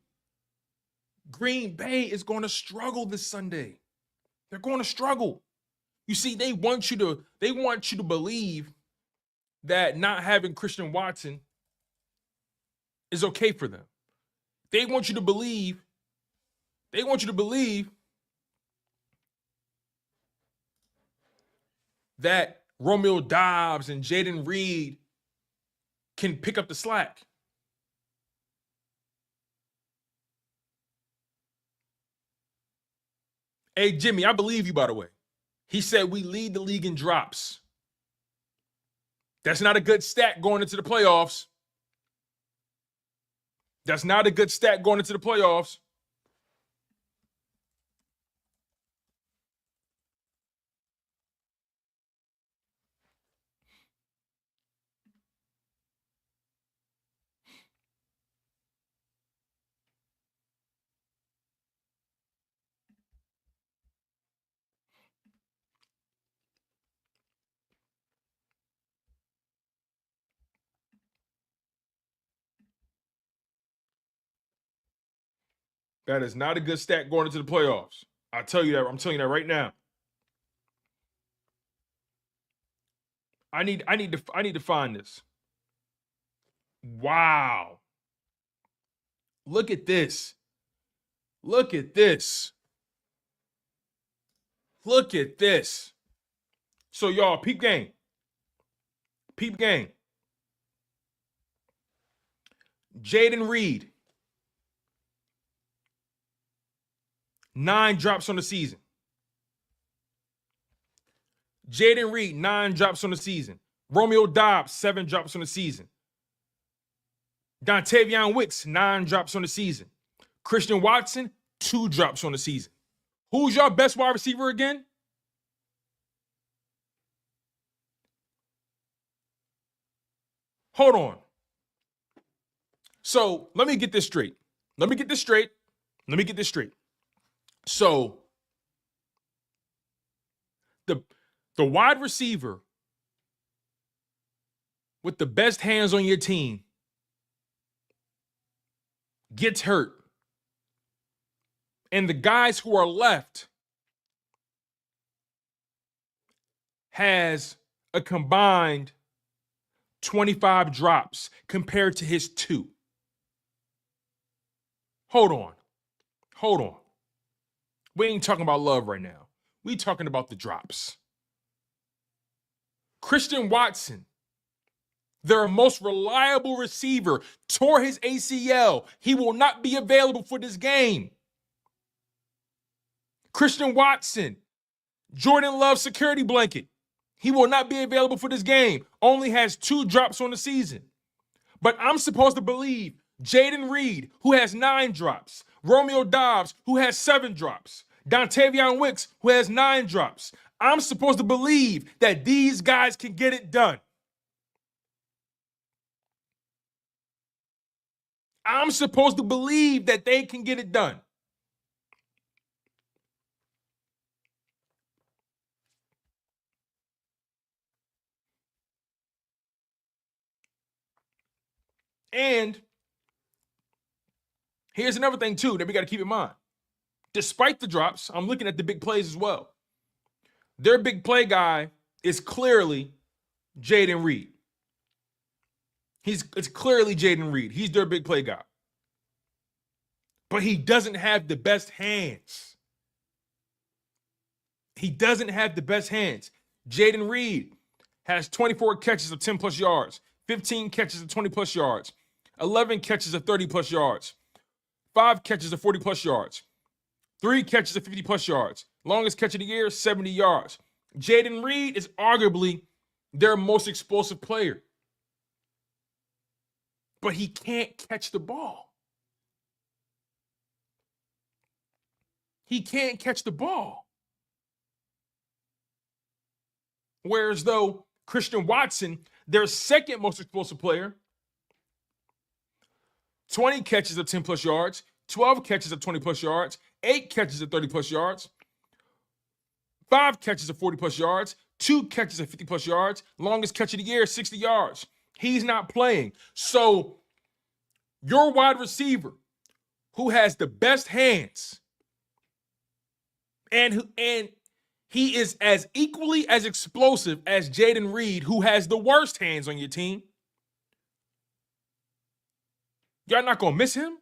Green Bay is going to struggle this Sunday. They're going to struggle. You see, they want you to believe that not having Christian Watson is okay for them. They want you to believe that Romeo Doubs and Jaden Reed can pick up the slack. Hey, Jimmy, I believe you, by the way. He said we lead the league in drops. That's not a good stat going into the playoffs. That's not a good stat going into the playoffs. That is not a good stat going into the playoffs. I tell you that. I'm telling you that right now. I need to find this. Wow. Look at this. Look at this. Look at this. So y'all, peep game. Peep game. Jaden Reed. 9 drops on the season. Jaden Reed, 9 drops on the season. Romeo Doubs, 7 drops on the season. Dontavion Wicks, 9 drops on the season. Christian Watson, 2 drops on the season. Who's your best wide receiver again? Hold on. So let me get this straight. So the wide receiver with the best hands on your team gets hurt. And the guys who are left has a combined 25 drops compared to his 2. Hold on. We ain't talking about love right now. We talking about the drops. Christian Watson, their most reliable receiver, tore his ACL. He will not be available for this game. Christian Watson, Jordan Love's security blanket. He will not be available for this game. Only has 2 drops on the season. But I'm supposed to believe Jaden Reed, who has 9 drops. Romeo Doubs, who has 7 drops. Dontavion Wicks, who has 9 drops. I'm supposed to believe that these guys can get it done. I'm supposed to believe that they can get it done. And here's another thing, too, that we got to keep in mind. Despite the drops, I'm looking at the big plays as well. Their big play guy is clearly Jaden Reed. It's clearly Jaden Reed. He's their big play guy. But he doesn't have the best hands. Jaden Reed has 24 catches of 10-plus yards, 15 catches of 20-plus yards, 11 catches of 30-plus yards, 5 catches of 40-plus yards, 3 catches of 50-plus yards. Longest catch of the year, 70 yards. Jaden Reed is arguably their most explosive player. But he can't catch the ball. Whereas though Christian Watson, their second most explosive player, 20 catches of 10-plus yards, 12 catches of 20-plus yards, 8 catches of 30-plus yards, 5 catches of 40-plus yards, 2 catches of 50-plus yards, longest catch of the year, 60 yards. He's not playing. So your wide receiver who has the best hands and he is as equally as explosive as Jaden Reed, who has the worst hands on your team, y'all not going to miss him?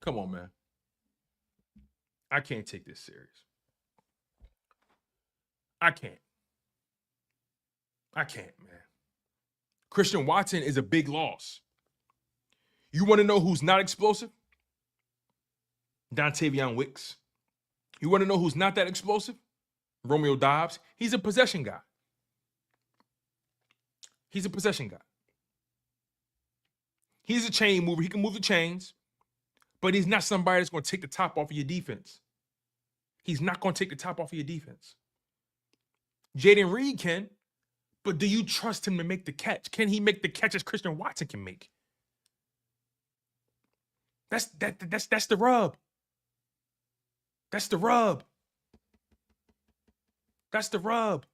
Come on, man. I can't take this serious. I can't, man. Christian Watson is a big loss. You want to know who's not explosive? Dontavion Wicks. You want to know who's not that explosive? Romeo Doubs. He's a possession guy. He's a possession guy. He's a chain mover. He can move the chains, but he's not somebody that's going to take the top off of your defense. He's not going to take the top off of your defense. Jaden Reed can, but do you trust him to make the catch? Can he make the catches Christian Watson can make? That's the rub. That's the rub. That's the rub.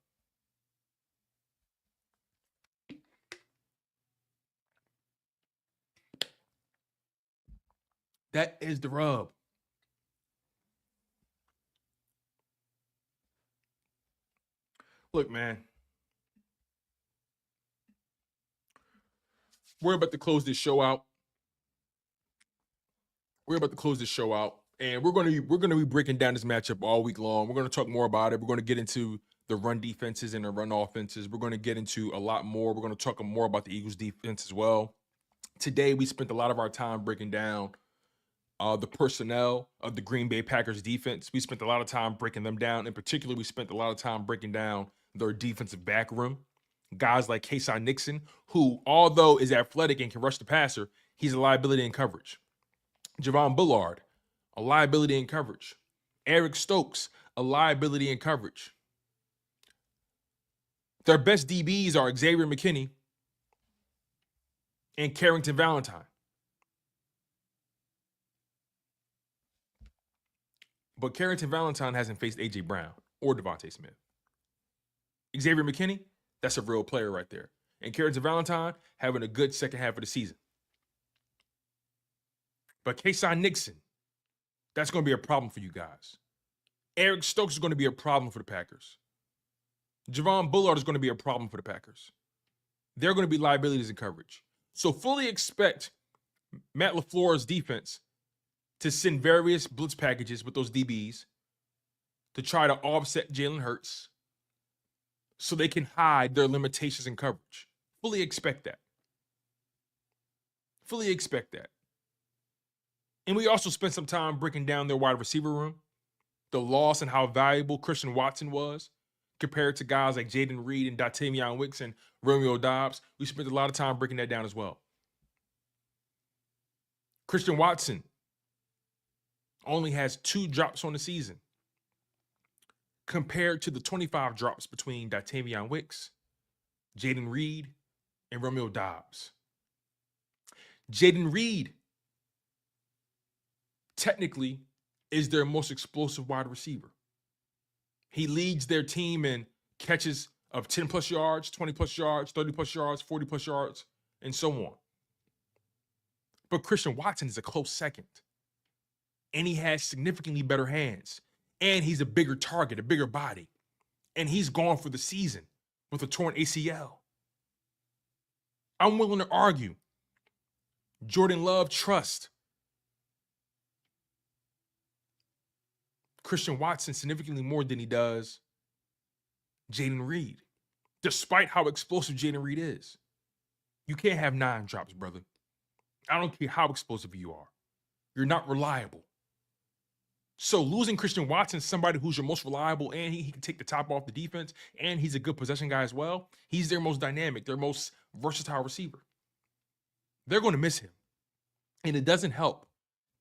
That is the rub. Look, man. We're about to close this show out. And we're gonna be breaking down this matchup all week long. We're gonna talk more about it. We're gonna get into the run defenses and the run offenses. We're gonna get into a lot more. We're gonna talk more about the Eagles defense as well. Today, we spent a lot of our time breaking down the personnel of the Green Bay Packers defense. We spent a lot of time breaking them down. In particular, we spent a lot of time breaking down their defensive back room. Guys like Kayshawn Nixon, who, although is athletic and can rush the passer, he's a liability in coverage. Javon Bullard, a liability in coverage. Eric Stokes, a liability in coverage. Their best DBs are Xavier McKinney and Carrington Valentine. But Carrington Valentine hasn't faced A.J. Brown or Devontae Smith. Xavier McKinney, that's a real player right there. And Carrington Valentine having a good second half of the season. But Kayshawn Nixon, that's going to be a problem for you guys. Eric Stokes is going to be a problem for the Packers. Javon Bullard is going to be a problem for the Packers. They're going to be liabilities in coverage. So fully expect Matt LaFleur's defense to send various blitz packages with those DBs to try to offset Jalen Hurts so they can hide their limitations in coverage. Fully expect that. Fully expect that. And we also spent some time breaking down their wide receiver room, the loss and how valuable Christian Watson was compared to guys like Jaden Reed and Dontavion Wicks and Romeo Doubs. We spent a lot of time breaking that down as well. Christian Watson only has 2 drops on the season compared to the 25 drops between Dontavion Wicks, Jaden Reed, and Romeo Doubs. Jaden Reed technically is their most explosive wide receiver. He leads their team in catches of 10 plus yards, 20 plus yards, 30 plus yards, 40 plus yards, and so on. But Christian Watson is a close second. And he has significantly better hands. And he's a bigger target, a bigger body. And he's gone for the season with a torn ACL. I'm willing to argue Jordan Love trusts Christian Watson significantly more than he does Jaden Reed, despite how explosive Jaden Reed is. You can't have 9 drops, brother. I don't care how explosive you are. You're not reliable. So losing Christian Watson, somebody who's your most reliable, and he can take the top off the defense, and he's a good possession guy as well. He's their most dynamic, their most versatile receiver. They're going to miss him. And it doesn't help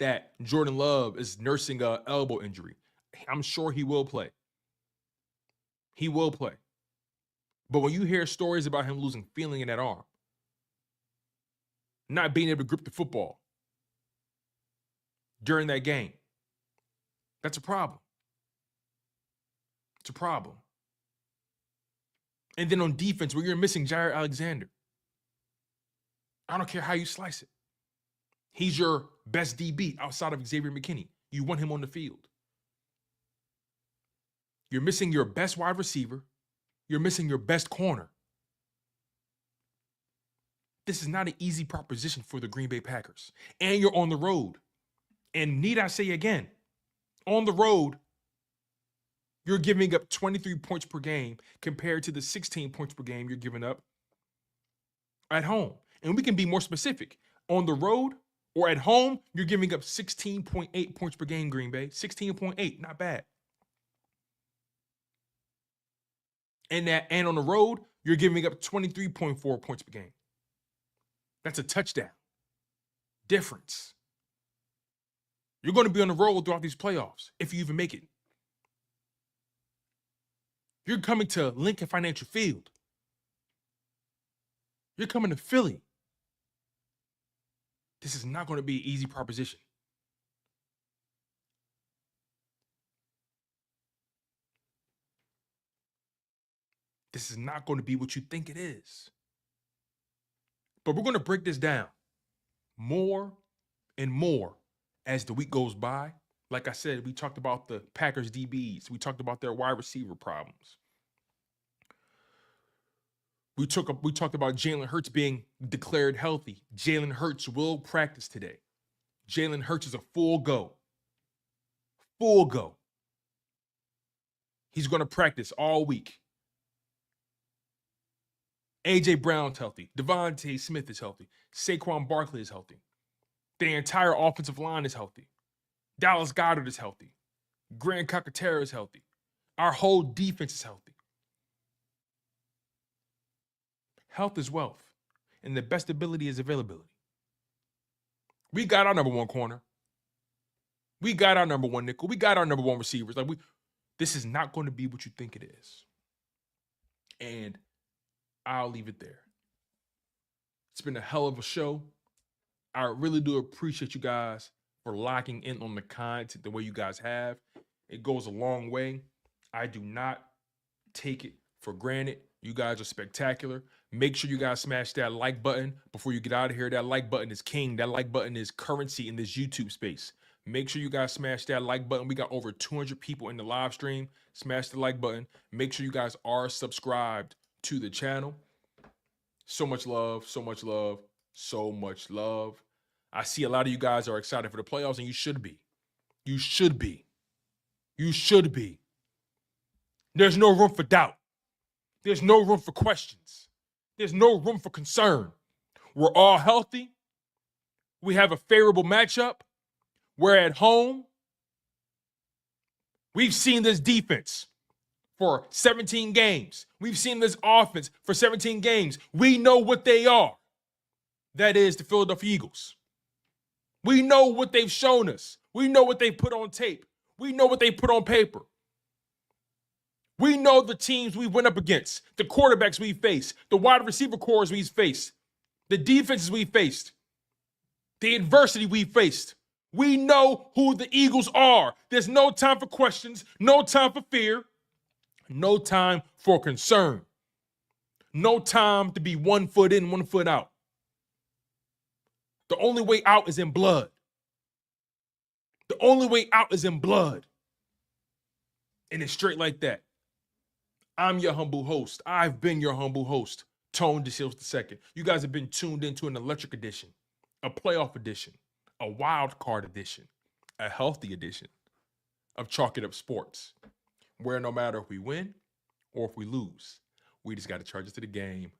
that Jordan Love is nursing an elbow injury. I'm sure he will play. He will play. But when you hear stories about him losing feeling in that arm, not being able to grip the football during that game, that's a problem. It's a problem. And then on defense, where you're missing Jair Alexander, I don't care how you slice it. He's your best DB outside of Xavier McKinney. You want him on the field. You're missing your best wide receiver. You're missing your best corner. This is not an easy proposition for the Green Bay Packers. And you're on the road. And need I say again, on the road, you're giving up 23 points per game compared to the 16 points per game you're giving up at home. And we can be more specific. On the road or at home, you're giving up 16.8 points per game, Green Bay. 16.8, not bad. And on the road, you're giving up 23.4 points per game. That's a touchdown difference. You're going to be on the road throughout these playoffs if you even make it. You're coming to Lincoln Financial Field. You're coming to Philly. This is not going to be an easy proposition. This is not going to be what you think it is. But we're going to break this down more and more as the week goes by. Like I said, we talked about the Packers DBs. We talked about their wide receiver problems. We talked about Jalen Hurts being declared healthy. Jalen Hurts will practice today. Jalen Hurts is a full go. Full go. He's going to practice all week. A.J. Brown's healthy. Devontae Smith is healthy. Saquon Barkley is healthy. The entire offensive line is healthy. Dallas Goedert is healthy. Grant Calcaterra is healthy. Our whole defense is healthy. Health is wealth, and the best ability is availability. We got our number one corner. We got our number one nickel. We got our number one receivers. This is not going to be what you think it is. And I'll leave it there. It's been a hell of a show. I really do appreciate you guys for locking in on the content the way you guys have. It goes a long way. I do not take it for granted. You guys are spectacular. Make sure you guys smash that like button before you get out of here. That like button is king. That like button is currency in this YouTube space. Make sure you guys smash that like button. We got over 200 people in the live stream. Smash the like button. Make sure you guys are subscribed to the channel. So much love, so much love, so much love. I see a lot of you guys are excited for the playoffs, and you should be. You should be. You should be. There's no room for doubt. There's no room for questions. There's no room for concern. We're all healthy. We have a favorable matchup. We're at home. We've seen this defense for 17 games. We've seen this offense for 17 games. We know what they are. That is the Philadelphia Eagles. We know what they've shown us. We know what they put on tape. We know what they put on paper. We know the teams we went up against, the quarterbacks we faced, the wide receiver cores we faced, the defenses we faced, the adversity we faced. We know who the Eagles are. There's no time for questions, no time for fear, no time for concern, no time to be 1 foot in, 1 foot out. The only way out is in blood. The only way out is in blood. And it's straight like that. I'm your humble host. I've been your humble host, Tone DeShields II. You guys have been tuned into an electric edition, a playoff edition, a wild card edition, a healthy edition of Chalk It Up Sports, where no matter if we win or if we lose, we just got to charge it to the game